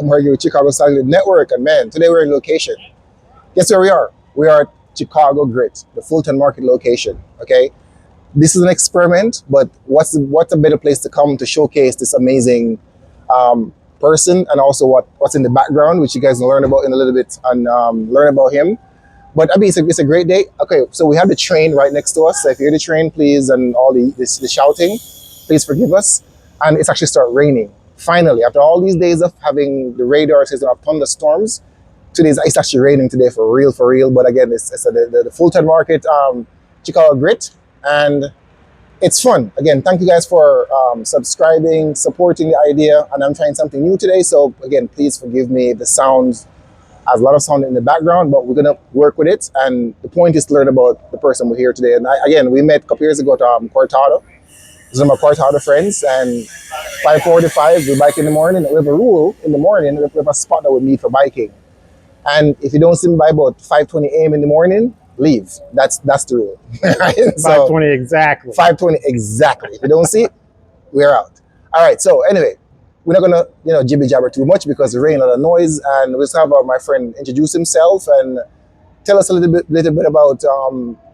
I'm working with Chicago Cyclist Network, and man, today we're in location. Guess where we are? We are at Chicago Grit, the Fulton Market location. Okay, this is an experiment, but what's a better place to come to showcase this amazing person, and also what's in the background, which you guys will learn about in a little bit, and learn about him. But I mean, it's a great day. Okay, so we have the train right next to us. So if you hear the train, please, and all the shouting, please forgive us. And it's actually started raining. Finally, after all these days of having the radar says of thunderstorms, it's actually raining today for real, for real. But again, it's the Fulton Market, Chicago Grit, and it's fun. Again, thank you guys for subscribing, supporting the idea, and I'm trying something new today. So again, please forgive me if the sound has a lot of sound in the background, but we're gonna work with it. And the point is to learn about the person we're here today. And again, we met a couple years ago at Cortado. These are my Cortado friends, and 5:45 we bike in the morning. We have a rule in the morning. We have a spot that we meet for biking, and if you don't see me by about 5:20 a.m. in the morning, leave. That's the rule. Right? 5:20 exactly. 5:20 exactly. If you don't see it, we're out. All right. So anyway, we're not gonna jibby jabber too much because the rain, a lot of noise, and we'll just have my friend introduce himself and tell us a little bit about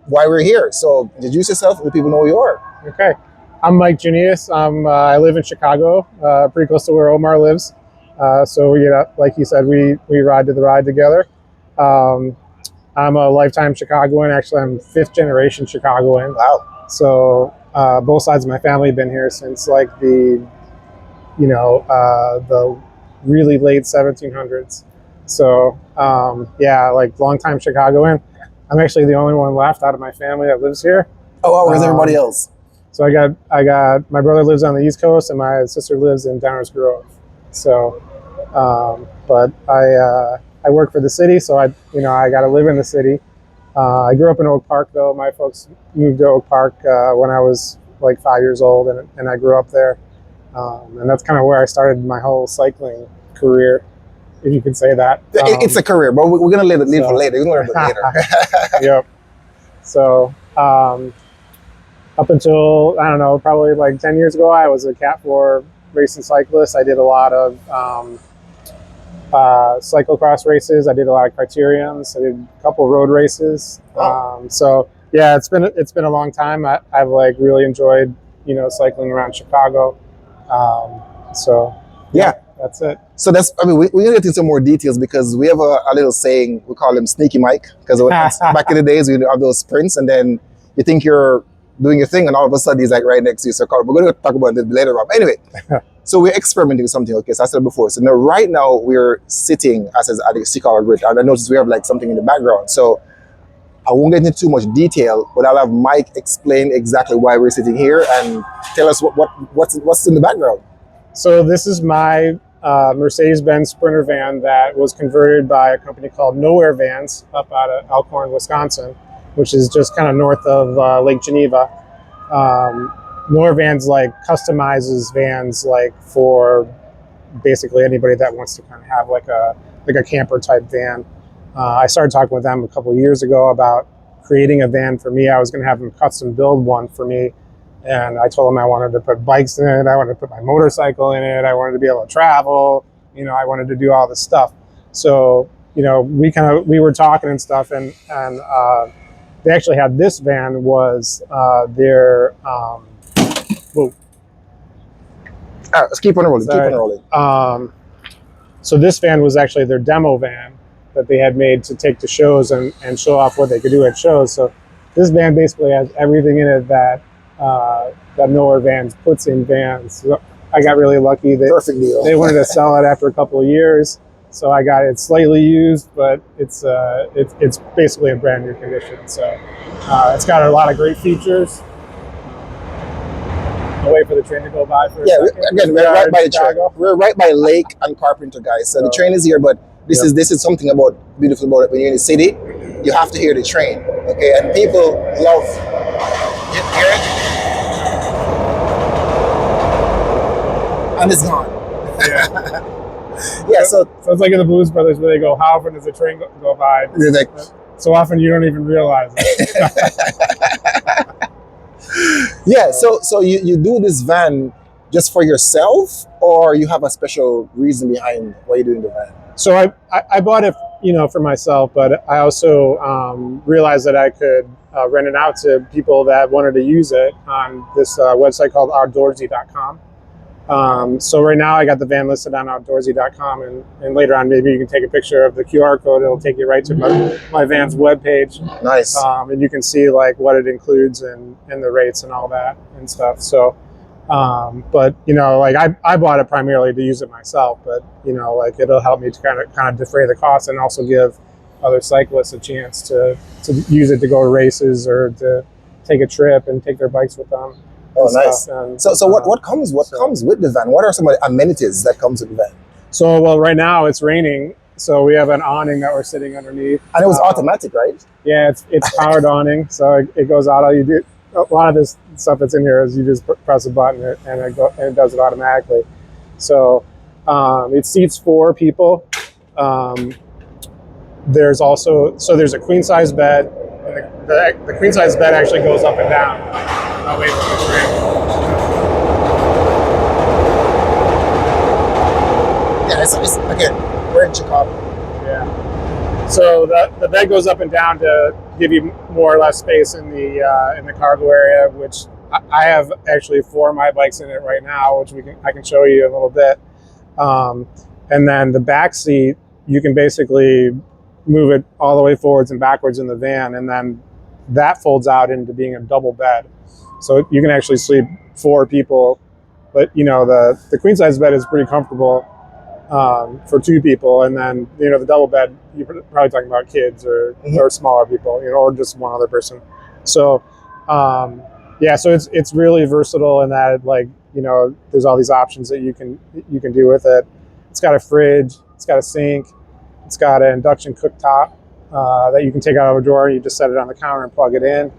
why we're here. So introduce yourself, let people know who you are. Okay, I'm Mike Junius. I live in Chicago, pretty close to where Omar lives. So like you said, we ride to the ride together. I'm a lifetime Chicagoan. Actually, I'm 5th generation Chicagoan. Wow. So both sides of my family have been here since like the really late 1700s. So yeah, like longtime Chicagoan. I'm actually the only one left out of my family that lives here. Oh, wow, where's everybody else? So I got my brother lives on the East Coast and my sister lives in Downers Grove. So, but I work for the city, so I got to live in the city. I grew up in Oak Park, though. My folks moved to Oak Park when I was like 5 years old, and I grew up there. And that's kind of where I started my whole cycling career, if you could say that. It's a career, but we're going to leave it for later. We're going to learn about it later. Yep. So up until, I don't know, probably like 10 years ago, I was a Cat 4 racing cyclist. I did a lot of cyclocross races. I did a lot of criteriums. I did a couple road races. So yeah, it's been a long time. I've like really enjoyed cycling around Chicago. So yeah, that's it. So we're gonna get into some more details because we have a little saying. We call him Sneaky Mike, because back in the days we have those sprints, and then you think you're doing your thing, and all of a sudden he's like right next to you. So we're going to talk about this later on. Anyway, so we're experimenting with something. Okay, so I said before. So right now we're sitting at the Chicago Grid, and I noticed we have like something in the background. So I won't get into too much detail, but I'll have Mike explain exactly why we're sitting here and tell us what's in the background. So this is my Mercedes-Benz Sprinter van that was converted by a company called Nowhere Vans up out of Elkhorn, Wisconsin, which is just kind of north of Lake Geneva. Nowhere Vans like customizes vans like for basically anybody that wants to kind of have like a camper type van. I started talking with them a couple of years ago about creating a van for me. I was going to have them custom build one for me. And I told them I wanted to put bikes in it. I wanted to put my motorcycle in it. I wanted to be able to travel. I wanted to do all this stuff. So, we were talking and stuff, and they actually had this van was their, whoa. All right, let's keep on rolling. So this van was actually their demo van that they had made to take to shows and show off what they could do at shows. So this van basically has everything in it that Nowhere Vans puts in vans. So I got really lucky that perfect deal. They wanted to sell it after a couple of years. So I got it slightly used, but it's basically in brand new condition. So it's got a lot of great features. I'll wait for the train to go by for a second. Again, we're right by the train. We're right by Lake and Carpenter, guys. So the train is here, but this is something beautiful about it. When you're in the city, you have to hear the train. Okay, and people love hear it. And it's gone. Yeah. So it's like in the Blues Brothers where they go, how often does the train go by? They're like, so often you don't even realize it. Yeah, so you do this van just for yourself, or you have a special reason behind why you're doing the van? So I bought it, for myself, but I also realized that I could rent it out to people that wanted to use it on this website called outdoorsy.com. So right now I got the van listed on outdoorsy.com, and later on maybe you can take a picture of the QR code. It'll take you right to my van's webpage. Nice. And you can see like what it includes and the rates and all that and stuff. So, but like I bought it primarily to use it myself, but like it'll help me to kind of defray the cost and also give other cyclists a chance to use it to go to races or to take a trip and take their bikes with them. Oh, nice. And, so what comes with the van? What are some of the amenities that comes with the van? So, well, right now it's raining, so we have an awning that we're sitting underneath. And it was automatic, right? Yeah, it's powered awning, so it goes out. All you do, a lot of this stuff that's in here is you just press a button and it does it automatically. So it seats 4 people. There's a queen size bed. And the queen size bed actually goes up and down away from the tree. Yeah, it's again, we're in Chicago. Yeah. So the bed goes up and down to give you more or less space in the cargo area, which I have actually 4 of my bikes in it right now, which I can show you a little bit. And then the back seat, you can basically move it all the way forwards and backwards in the van, and then that folds out into being a double bed. So you can actually sleep 4 people, but the queen size bed is pretty comfortable for 2 people, and then the double bed, you're probably talking about kids or smaller people, or just one other person. So yeah, so it's really versatile in that there's all these options that you can do with it. It's got a fridge, it's got a sink, it's got an induction cooktop that you can take out of a drawer. You just set it on the counter and plug it in.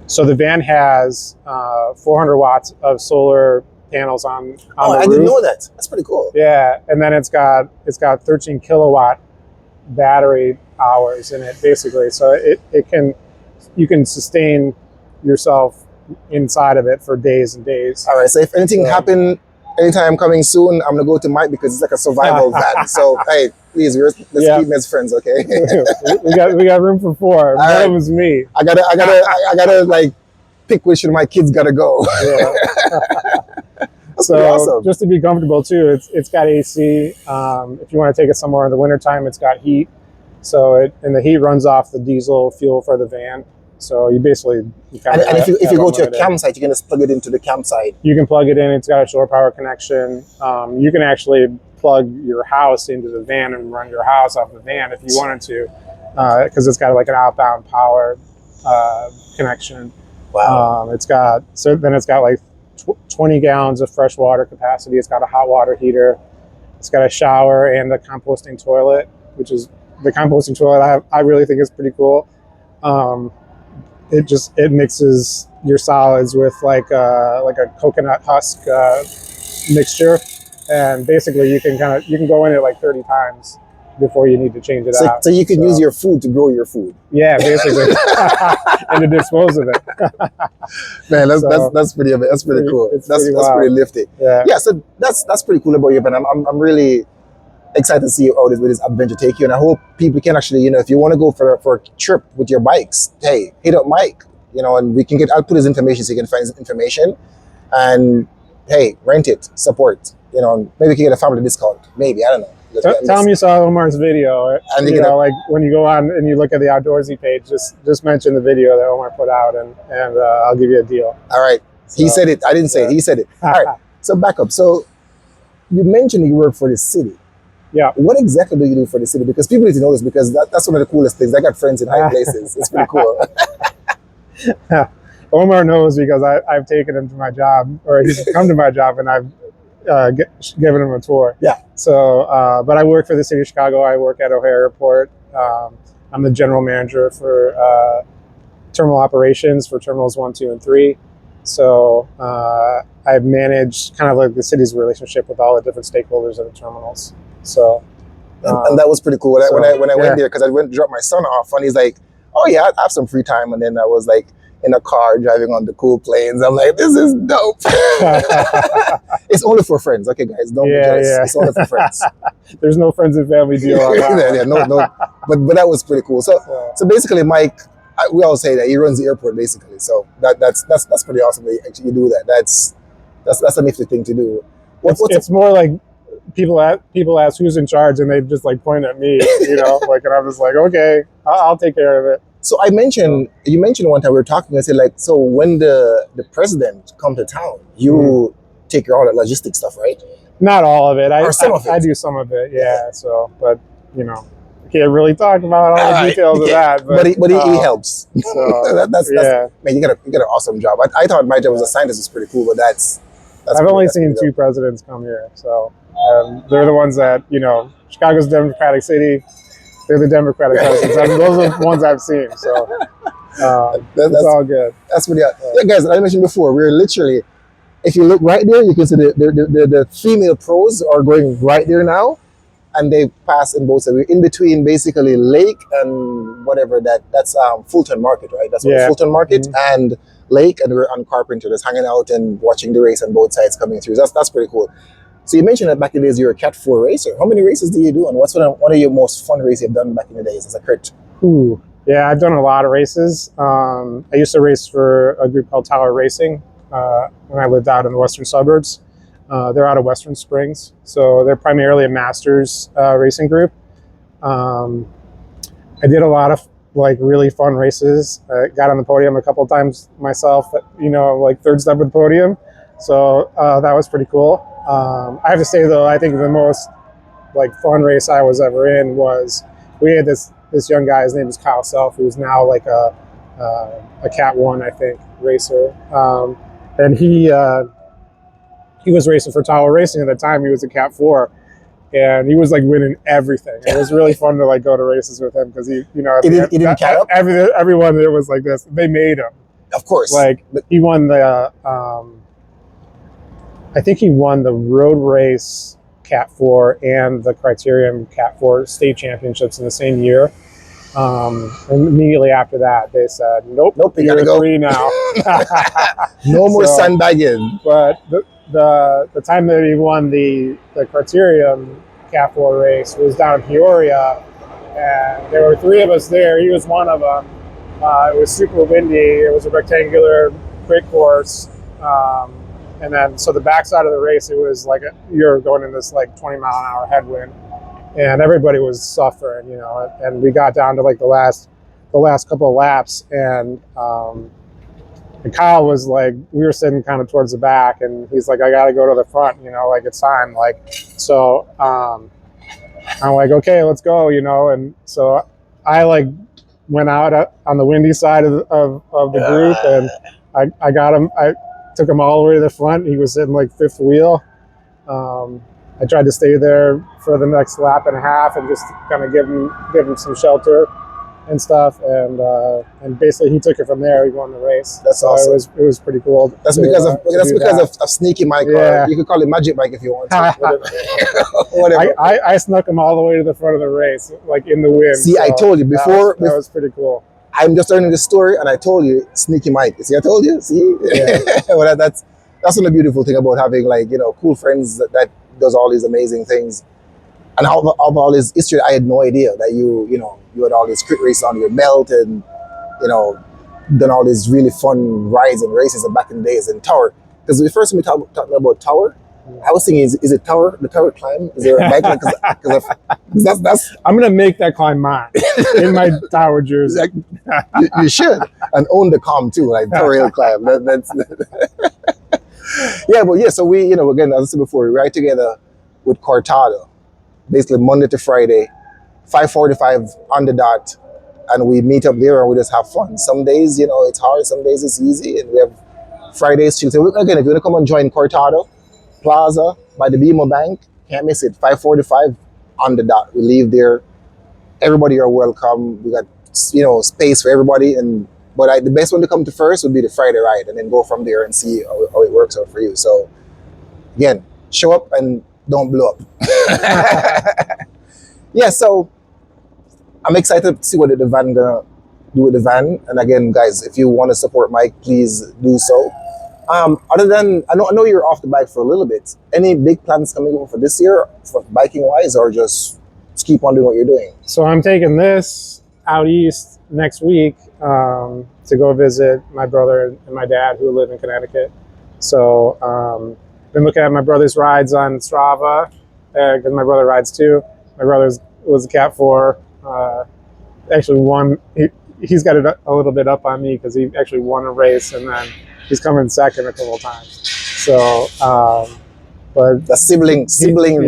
So the van has 400 watts of solar panels on the roof. I didn't know that. That's pretty cool. Yeah, and then it's got 13 kilowatt battery hours in it, basically. So you can sustain yourself inside of it for days and days. All right. So if anything happen anytime coming soon, I'm gonna go to Mike because it's like a survival van. So hey, please, let's keep me as friends, okay? we got room for 4. One of them's me. I gotta like pick which of my kids gotta go. Yeah. So awesome. Just to be comfortable too, it's got AC. If you want to take it somewhere in the wintertime, it's got heat. So and the heat runs off the diesel fuel for the van. So you basically and if you go to a campsite, you can just plug it into the campsite. You can plug it in. It's got a shore power connection. You can actually plug your house into the van and run your house off the van if you wanted to, because it's got like an outbound power connection. Wow. It's got like 20 gallons of fresh water capacity. It's got a hot water heater. It's got a shower and a composting toilet, which is the composting toilet I really think is pretty cool. It mixes your solids with like a coconut husk mixture, and basically you can go in it like 30 times before you need to change it out. So you can use your food to grow your food. Yeah, basically, and to dispose of it. Man, that's pretty cool. That's pretty lifty. Yeah. So that's pretty cool about you, but I'm really excited to see how with this adventure take you, and I hope people can actually, if you want to go for a trip with your bikes, hey, hit up Mike, and we can I'll put his information so you can find his information, and hey, rent it, support, maybe we can get a family discount, maybe, I don't know. Tell him you saw Omar's video, and like when you go on and you look at the Outdoorsy page, just mention the video that Omar put out, and I'll give you a deal. All right, he said it. I didn't say it. He said it. All right. So back up. So you mentioned you work for the city. Yeah. What exactly do you do for the city? Because people need to know this, because that's one of the coolest things. I got friends in high places. It's pretty cool. Omar knows because I've taken him to my job, or he's come to my job, and I've given him a tour. Yeah. So, but I work for the city of Chicago. I work at O'Hare Airport. I'm the general manager for terminal operations for terminals 1, 2, and 3. So I manage kind of like the city's relationship with all the different stakeholders at the terminals. So, and that was pretty cool when I went there, because I went to drop my son off, and he's like, "Oh yeah, I have some free time," and then I was like, in a car driving on the cool plains. I'm like, this is dope. It's only for friends, okay, guys. Don't be jealous. yeah. It's only for friends. There's no friends and family deal on that. Yeah, no, but that was pretty cool. So basically, Mike, we all say that he runs the airport basically. So that's pretty awesome that you actually do that. That's a nifty thing to do. It's more like people ask who's in charge, and they just like point at me, like, and I was like, okay, I'll take care of it. So you mentioned one time we were talking. I said like, so when the president come to town, you take care of all the logistic stuff, right? Not all of it. Or some of it. I do some of it, yeah. So, but I can't really talk about all the details of that. But he helps. So that's man, you got an awesome job. I thought my job as a scientist was pretty cool, but that's I've only seen two presidents come here, so they're the ones that Chicago's a Democratic city. They're the Democratic presidents. Those are the ones I've seen. So that's all good. That's what yeah, guys. I mentioned before, we're literally, if you look right there, you can see the female pros are going right there now, and they pass in both sides. We're in between basically Lake and whatever that's Fulton Market, right? That's what Fulton Market and Lake, and we're on Carpenter, just hanging out and watching the race on both sides coming through. That's pretty cool. So you mentioned that back in the days you're a Cat 4 racer. How many races do you do, and what's one of your most fun races you've done back in the days as a crit? Ooh, yeah, I've done a lot of races. I used to race for a group called Tower Racing when I lived out in the western suburbs. They're out of Western Springs, so they're primarily a masters racing group. I did a lot of like really fun races. I got on the podium a couple of times myself, like third step of the podium. So that was pretty cool. I have to say though, I think the most like fun race I was ever in was, we had this young guy, his name is Kyle Self, who's now like a Cat 1, I think, racer. And he was racing for Tower Racing at the time. He was a Cat 4. And he was like winning everything. It was really fun to like go to races with him because he didn't cat up. Everyone there was like this. They made him. Of course. Like he won the. I think he won the road race Cat 4 and the Criterium Cat 4 state championships in the same year. And immediately after that, they said, "Nope, you gotta go free now. No more sandbagging." But the time that he won the Criterium Cat 4 race was down in Peoria, and there were three of us there. He was one of them. It was super windy. It was a rectangular crit course. And then, so the backside of the race, it was like you're going in this like 20-mile-an-hour headwind, and everybody was suffering, And we got down to like the last couple of laps, and Kyle was like, we were sitting kind of towards the back, and he's like, I got to go to the front, like it's time, like so. I'm like, okay, let's go, And so I like went out on the windy side of the group, and I got him. I took him all the way to the front. He was sitting like fifth wheel. I tried to stay there for the next lap and a half and just kind of give him some shelter and stuff. And basically he took it from there. He won the race. That's awesome. It was pretty cool. That's because of Sneaky Mike. Yeah. Or you could call it Magic Mike if you want to. Whatever. I snuck him all the way to the front of the race, like in the wind. See, so I told you before. That was pretty cool. I'm just learning the story, and I told you, Sneaky Mike. See, I told you. See, yeah. Well, that's one of the beautiful thing about having like cool friends that does all these amazing things, and of all this history. I had no idea that you had all this crit race on your belt, and done all these really fun rides and races back in the days in Tower. Because the first time we talking about Tower, I was thinking, is it Tower? The Tower climb? Is there a bike? Because that's I'm gonna make that climb mine in my Tower jersey. You should, and own the calm too, like Tower Hill climb. That's yeah, but yeah. So we, again, as I said before, we ride together with Cortado, basically Monday to Friday, 5:45 on the dot, and we meet up there and we just have fun. Some days, it's hard. Some days it's easy, and we have Fridays chill. So again, if you want to come and join Cortado Plaza by the BMO Bank, can't miss it. 5:45 on the dot. We leave there. Everybody are welcome. We got space for everybody, but the best one to come to first would be the Friday ride, and then go from there and see how it works out for you. So again, show up and don't blow up. Yeah. So I'm excited to see what the van gonna do with the van. And again, guys, if you want to support Mike, please do so. Other than, I know you're off the bike for a little bit. Any big plans coming up for this year, for biking wise, or just keep on doing what you're doing? So I'm taking this out east next week to go visit my brother and my dad who live in Connecticut. So been looking at my brother's rides on Strava because my brother rides too. My brother was a Cat 4. Actually won. He's got it a little bit up on me because he actually won a race, and then he's come in second a couple of times. So, but The sibling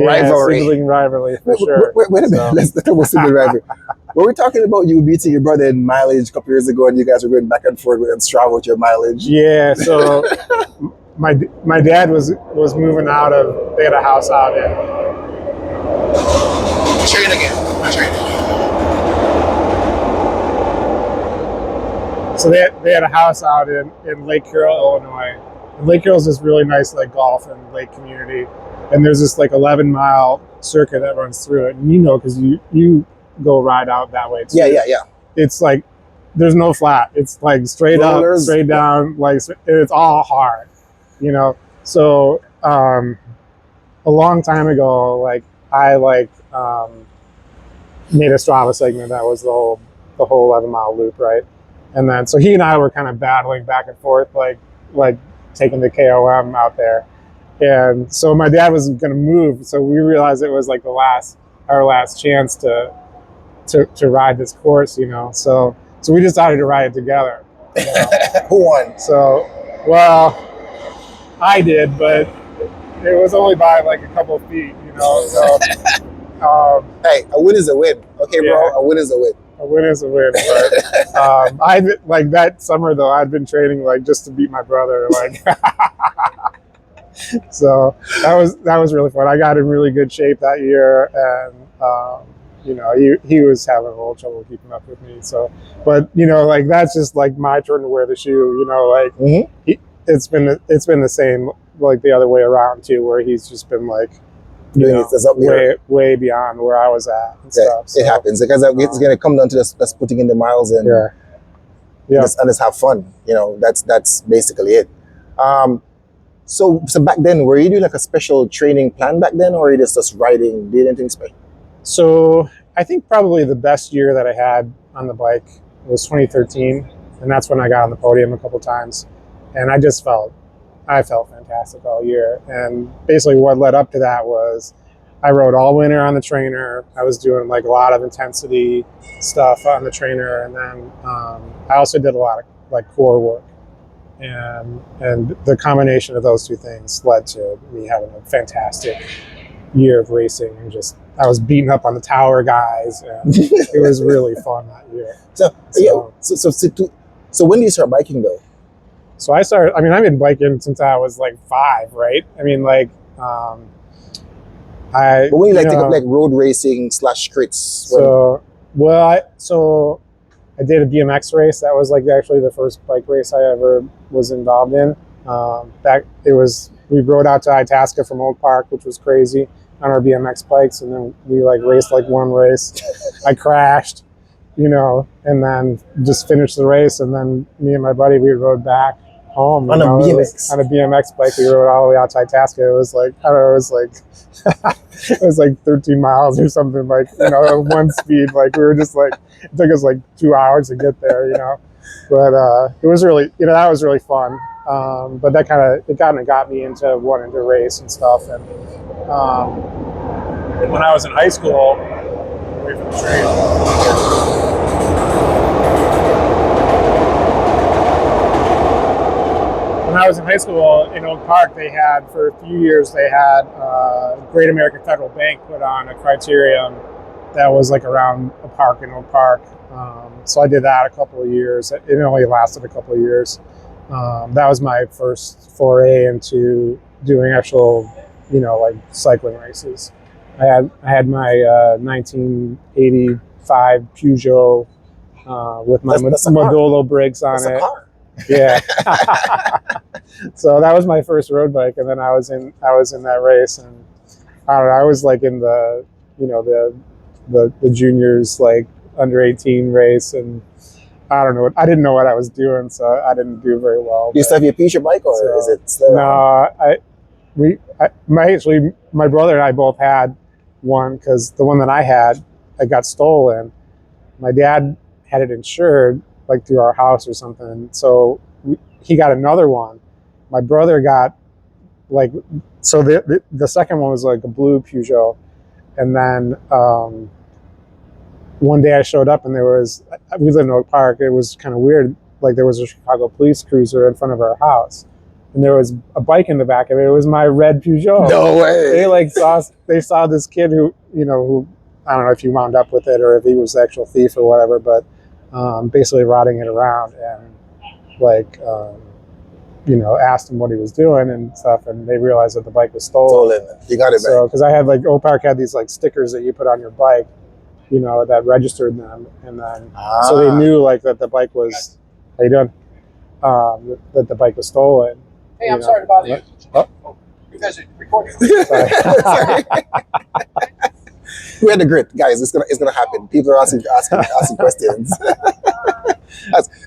rivalry. Sibling rivalry for sure. Wait a minute. So. Let's talk about sibling rivalry. Were we talking about you beating your brother in mileage a couple years ago, and you guys were going back and forth with Strava with your mileage? Yeah. So my dad was moving out of. They had a house out in. Train again. So they had a house out in Lake Carroll, Illinois. And Lake Carroll is this really nice like golf and lake community, and there's this like 11-mile circuit that runs through it. And you know, because you go ride out that way too. Yeah. It's like there's no flat. It's like straight Rollers. up, straight down. Like it's all hard, you know. So a long time ago, like I made a Strava segment that was the whole 11-mile loop, right? And then so he and I were kind of battling back and forth, like taking the KOM out there. And so my dad was going to move, so we realized it was like our last chance to ride this course, you know. So we decided to ride it together. You know? Who won? So, well, I did, but it was only by like a couple of feet, you know. So, hey, a win is a win. Okay, bro, Yeah. a win is a win. a win is a win. But I like that summer though. I'd been training like just to beat my brother, like. So that was really fun. I got in really good shape that year, and you know, he was having a little trouble keeping up with me. So, but you know, like that's just like my turn to wear the shoe. You know, like it's been the same like the other way around too, where he's just been like Doing it as up there. way beyond where I was at and Yeah, stuff. So, it happens because it's going to come down to just putting in the miles and just have fun. You know, that's basically it. So back then, were you doing like a special training plan back then, or were you just riding? Did anything special? So I think probably the best year that I had on the bike was 2013, and that's when I got on the podium a couple times, and I felt fantastic all year. And basically what led up to that was I rode all winter on the trainer. I was doing like a lot of intensity stuff on the trainer, and then I also did a lot of like core work. And the combination of those two things led to me having a fantastic year of racing, and just I was beating up on the tower guys, and it was really fun that year. So when do you start biking though? So I've been biking since I was like 5, right? I mean, like, But when you take up like road racing / crits. I did a BMX race. That was like actually the first bike race I ever was involved in. We rode out to Itasca from Oak Park, which was crazy, on our BMX bikes, and then we like raced like one race. I crashed, you know, and then just finished the race, and then me and my buddy, we rode back home on a BMX. On a BMX bike. We rode all the way out to Itasca. It was like, I don't know, it was like it was like 13 miles or something, like, you know, at one speed. Like we were just like, it took us like 2 hours to get there, you know. But it was really, you know, that was really fun. But that kind of got me into wanting to race and stuff. And when I was in high school, away from the train. When I was in high school in Oak Park, they had, for a few years, they had Great American Federal Bank put on a criterium that was like around a park in Oak Park. So I did that a couple of years. It only lasted a couple of years. That was my first foray into doing actual, you know, like cycling races. I had my 1985 Peugeot with my Modolo brakes on it. Yeah. So that was my first road bike, and then I was in that race, and I don't know, I was like in the, you know, the juniors like under 18 race, and I don't know. I didn't know what I was doing, so I didn't do very well. Do you still have your feature bike, or So, is it still? No, my brother and I both had one because the one that I had, it got stolen. My dad had it insured, like through our house or something. So he got another one. My brother got like, so the second one was like a blue Peugeot, and then one day I showed up and we lived in Oak Park. It was kind of weird. Like there was a Chicago police cruiser in front of our house, and there was a bike in the back of it. It was my red Peugeot. No way. They saw this kid who I don't know if he wound up with it or if he was the actual thief or whatever, but basically riding it around and like asked him what he was doing and stuff, and they realized that the bike was stolen. You got it back. So because I had like Oak Park had these like stickers that you put on your bike, that registered them, and then so they knew like that the bike was. How you doing? That the bike was stolen. Hey, I'm sorry to bother you. Oh, you guys are recording. Sorry. We had the grit, guys. It's gonna happen. People are asking questions.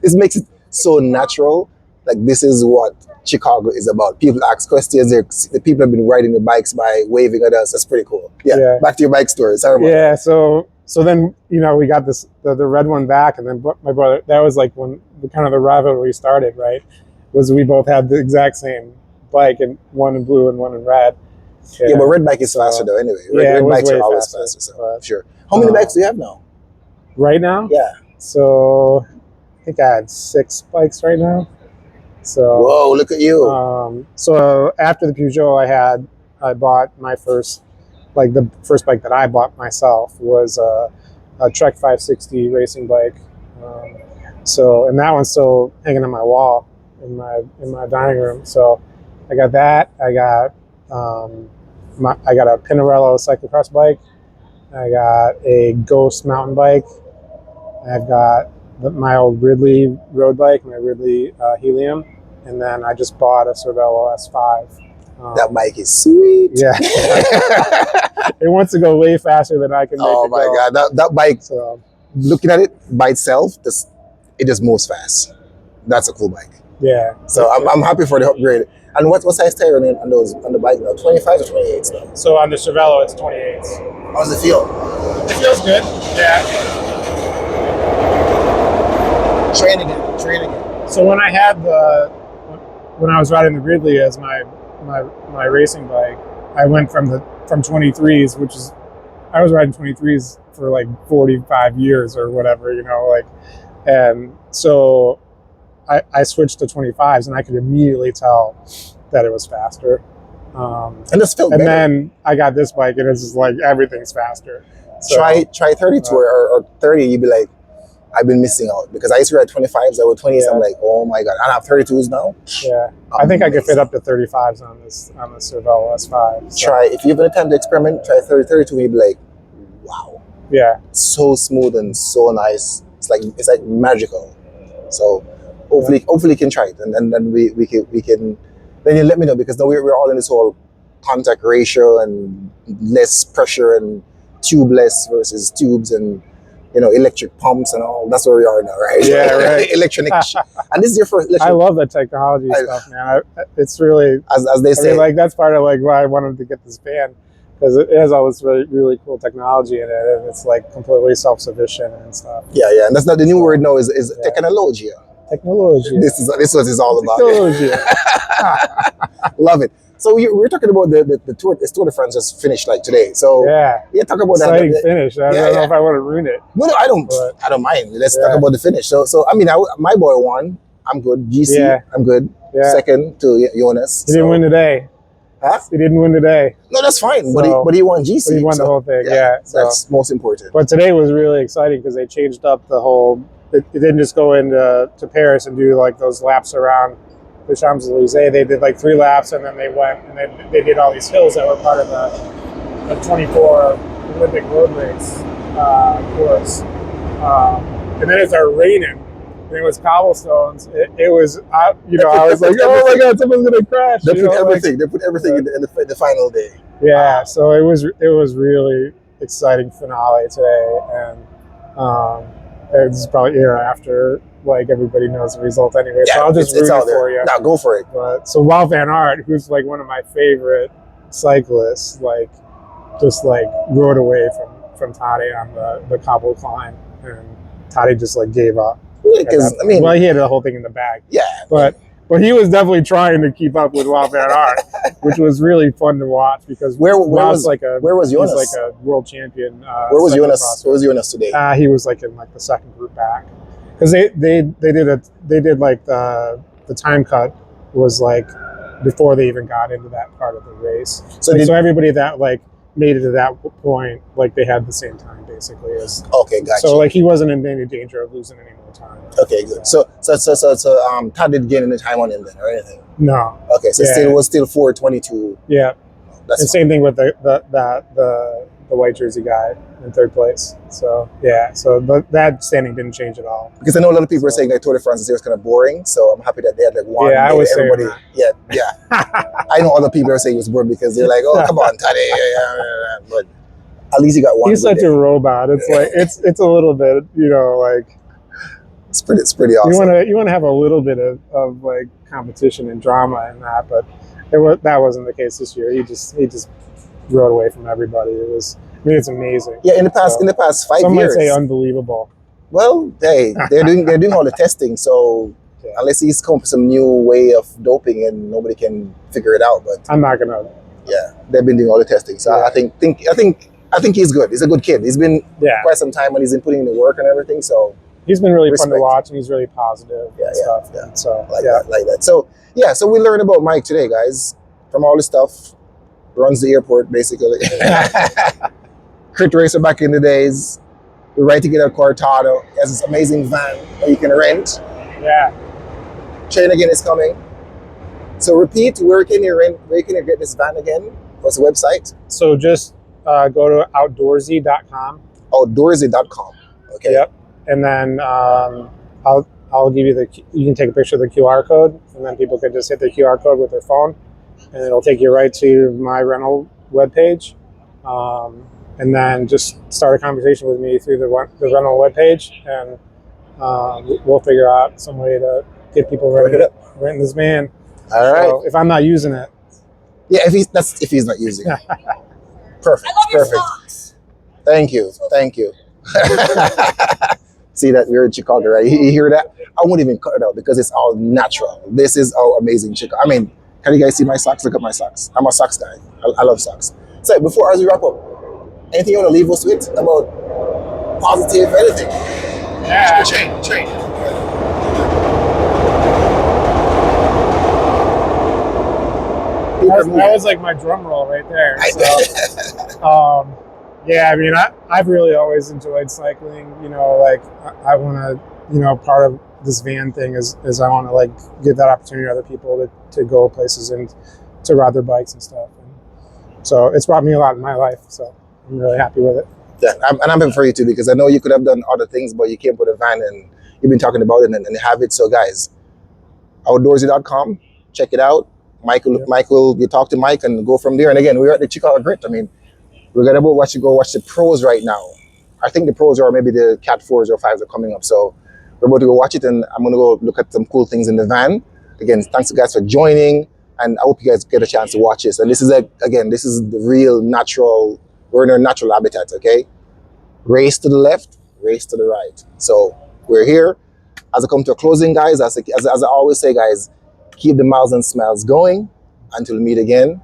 It makes it so natural. Like this is what Chicago is about. People ask questions. The people have been riding the bikes by waving at us. That's pretty cool. Yeah. Back to your bike story. Sorry about that. So then we got the red one back, and then my brother. That was like when the rivalry started. Right, was we both had the exact same bike, and one in blue and one in red. Yeah, but red bike is faster though. Anyway, red bikes are always faster. So sure. How many bikes do you have now? Right now? Yeah. So I think I had 6 bikes right now. So whoa, look at you. So after the Peugeot I bought my first, like the first bike that I bought myself was a Trek 560 racing bike. And that one's still hanging on my wall in my dining room. So I got that. I got a Pinarello cyclocross bike. I got a Ghost mountain bike. I've got my old Ridley road bike, my Ridley Helium, and then I just bought a Cervelo S5. That bike is sweet. Yeah, it wants to go way faster than I can make it go. Oh my god, that bike! So, looking at it by itself, it just moves fast. That's a cool bike. Yeah. So I'm happy for the upgrade. And what size tire on the bike now? 25 or 28s now? So on the Cervelo, it's 28s. How's it feel? It feels good. Yeah. Training it. So when I was riding the Ridley as my racing bike, I went from 23s, which is I was riding 23s for like 45 years or whatever, and so I switched to 25s, and I could immediately tell that it was faster. And it's felt better. Then I got this bike, and it's just like everything's faster. So, try 32 or 30, you'd be like, I've been missing out, because I used to ride 25s. I would 20s. Yeah. I'm like, oh my god, I have 32s now. Yeah, I think I could fit up to 35s on the Cervelo S5. So. Try, if you have any time to experiment, try 32, and you'd be like, wow. Yeah, so smooth and so nice. It's like magical. So hopefully you can try it, and then we can. Then you let me know, because now we're all in this whole contact ratio and less pressure and tubeless versus tubes and electric pumps and all. That's where we are now, right? Yeah, right. Electronic. And this is your first electric. I love the technology stuff, man. It's really, as they say, like that's part of like why I wanted to get this van, because it has all this really, really cool technology in it, and it's like completely self-sufficient and stuff. Yeah, and that's not the new word now. Is technology. Technology. This is what it's all about. Technology. Love it. So we were talking about the Tour de France just finished like today. So talk about exciting finish. I don't know if I want to ruin it. No, I don't. But, I don't mind. Let's talk about the finish. So I mean, my boy won. I'm good. GC, I'm good. Yeah. Second to Jonas. He didn't win today. Huh? He didn't win today. No, that's fine. But he won GC. But he won the whole thing. Yeah. That's most important. But today was really exciting because they changed up the whole. It didn't just go into Paris and do like those laps around the Champs-Elysees. They did like 3 laps, and then they went and they did all these hills that were part of the 24 Olympic road race course. And then it started raining, and it was cobblestones. It was, I was like, oh my god, someone's gonna crash. They put everything in the final day. Yeah, so it was really exciting finale today, and this is probably after like everybody knows the result anyway. Yeah, So I'll just it's root out it there. for you. Now go for it. But so Wout van Aert, who's like one of my favorite cyclists, like just like rode away from Tade on the cobble climb, and Tade just like gave up. Because I mean, well, he had the whole thing in the bag. yeah, But he was definitely trying to keep up with Wout van Aert, which was really fun to watch because where Wout's was like a where was Jonas? he's like a world champion. Where was Jonas? cyclocrosser. Where was Jonas today? He was like in like the second group back because they did like the time cut was like before they even got into that part of the race. So So everybody that like made it to that point, like they had the same time basically as. Okay, gotcha. So like he wasn't in any danger of losing any more time. Okay, good. So Todd didn't gain any time on him then or anything. No. Okay, so Yeah. was still 4:22. Yeah. That's And same thing with the white jersey guy in third place. So yeah, so that standing didn't change at all. because I know a lot of people are saying that Tour de France this year was kind of boring. So I'm happy that they had like one. Yeah, I day was that saying everybody. Yeah. I know other people are saying it was boring because they're like, oh come on, Todd. But at least you got one. He's good such day. a robot. It's like it's a little bit, like It's pretty awesome. you want to have a little bit of like competition and drama in that, but that wasn't the case this year. He just rode away from everybody. It's amazing. Yeah, in the past 5 Some years. might say unbelievable. Well, they're doing all the testing, so Yeah. unless he's come up with some new way of doping and nobody can figure it out, but I'm not gonna. yeah, they've been doing all the testing. So Yeah. I think he's good. He's a good kid. He's been Yeah, quite some time and he's been putting in the work and everything. So he's been really fun Respect. to watch, and he's really positive Yeah, and yeah, stuff. yeah. And so like that. So yeah, so we learned about Mike today, guys. From all the stuff, runs the airport basically. Crit racer back in the days. We're right to get a Cortado. He has this amazing van that you can rent. yeah. Train again is coming. So repeat, where can you get this van again? What's the website? So just go to outdoorsy.com. Outdoorsy.com. Okay. Yep. And then I'll give you you can take a picture of the QR code, and then people can just hit the QR code with their phone, and it'll take you right to my rental webpage. And then just start a conversation with me through the rental webpage, and we'll figure out some way to get people renting this van. All right. So if I'm not using it, Yeah, if he's not using it. Perfect. Perfect. Thank you. See that we're in Chicago, right? You hear that? I won't even cut it out because it's all natural. This is how amazing Chicago. I mean, can you guys see my socks? Look at my socks. I'm a socks guy. I love socks. So as we wrap up, anything you want to leave us with about positive anything? yeah. Train. That was like my drum roll right there. So, yeah, I mean, I've really always enjoyed cycling. Like I want to, part of this van thing is I want to like give that opportunity to other people to go places and to ride their bikes and stuff. And so it's brought me a lot in my life. So I'm really happy with it. Yeah, and I'm happy for you too because I know you could have done other things, but you came with a van and you've been talking about it and have it. So guys, outdoorsy.com, check it out. Michael, you talk to Mike and go from there. And again, we're at the Chicago Grit. I mean, we're gonna go watch the pros right now. I think the pros are maybe the Cat 4s or 5s are coming up. So we're about to go watch it, and I'm gonna go look at some cool things in the van. Again, thanks you guys for joining, and I hope you guys get a chance to watch this. And this is the real natural. We're in our natural habitat. Okay, race to the left, race to the right. So we're here. As I come to a closing, guys, as I always say, guys, keep the miles and smiles going until we meet again.